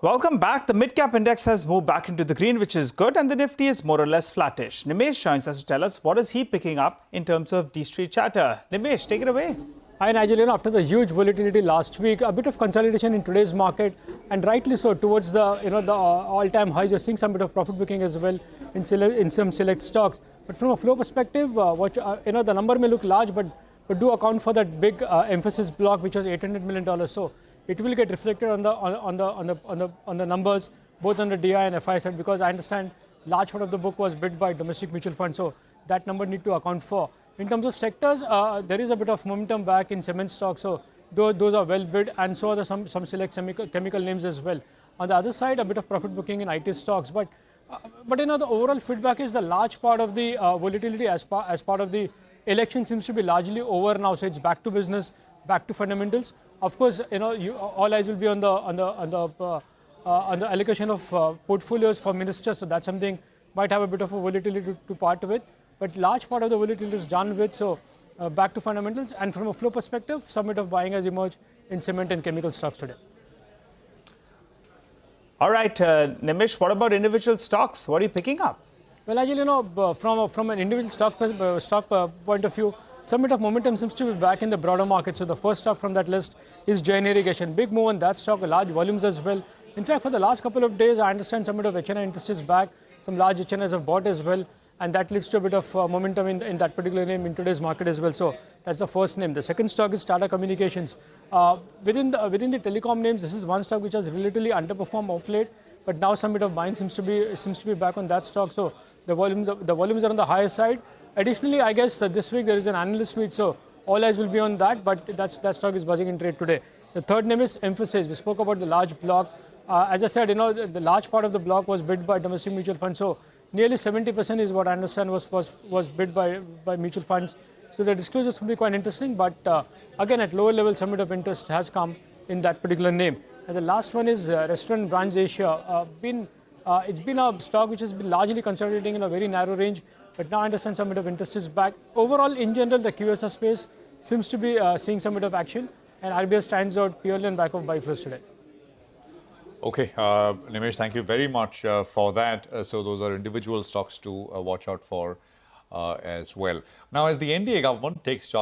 Welcome back. The mid-cap index has moved back into the green, which is good, and the Nifty is more or less flattish. Nimesh joins us to tell us what is he picking up in terms of D-Street chatter. Nimesh, take it away. Hi Nigel, after the huge volatility last week, a bit of consolidation in today's market, and rightly so, towards the all-time highs. You're seeing some bit of profit booking as well in some select stocks. But from a flow perspective, the number may look large, but do account for that big emphasis block, which was $800 million. So it will get reflected on the numbers, both on the DI and FI side, because I understand large part of the book was bid by domestic mutual funds, so that number need to account for. In terms of sectors, there is a bit of momentum back in cement stocks, so those are well bid, and so are the some select chemical names as well. On the other side, a bit of profit booking in IT stocks, but the overall feedback is the large part of the volatility as part of the election seems to be largely over now, so it's back to business, back to fundamentals. Of course, all eyes will be on the allocation of portfolios for ministers, so that's something might have a bit of a volatility to part with. But large part of the volatility is done with, so back to fundamentals. And from a flow perspective, some bit of buying has emerged in cement and chemical stocks today. All right, Nimish, what about individual stocks? What are you picking up? Well, actually, from an individual stock point of view, some bit of momentum seems to be back in the broader market. So the first stock from that list is Jain Irrigation. Big move on that stock, large volumes as well. In fact, for the last couple of days, I understand some bit of HNI interest is back. Some large HNIs have bought as well. And that leads to a bit of momentum in that particular name in today's market as well. So that's the first name. The second stock is Tata Communications. Within the telecom names, this is one stock which has relatively underperformed of late, but now some bit of buying seems to be back on that stock. So the volumes are on the higher side. Additionally, I guess this week there is an analyst meet, so all eyes will be on that. But that stock is buzzing in trade today. The third name is Emphasis. We spoke about the large block. As I said, the large part of the block was bid by domestic mutual funds. So nearly 70% is what I understand was bid by mutual funds. So the disclosures will be quite interesting. But again, at lower level, some bit of interest has come in that particular name. And the last one is Restaurant Brands Asia. It's been a stock which has been largely consolidating in a very narrow range. But now I understand some bit of interest is back. Overall, in general, the QSR space seems to be seeing some bit of action. And RBI stands out purely on back of buy flows today. Okay, Nimesh, thank you very much for that. So those are individual stocks to watch out for as well. Now, as the NDA government takes charge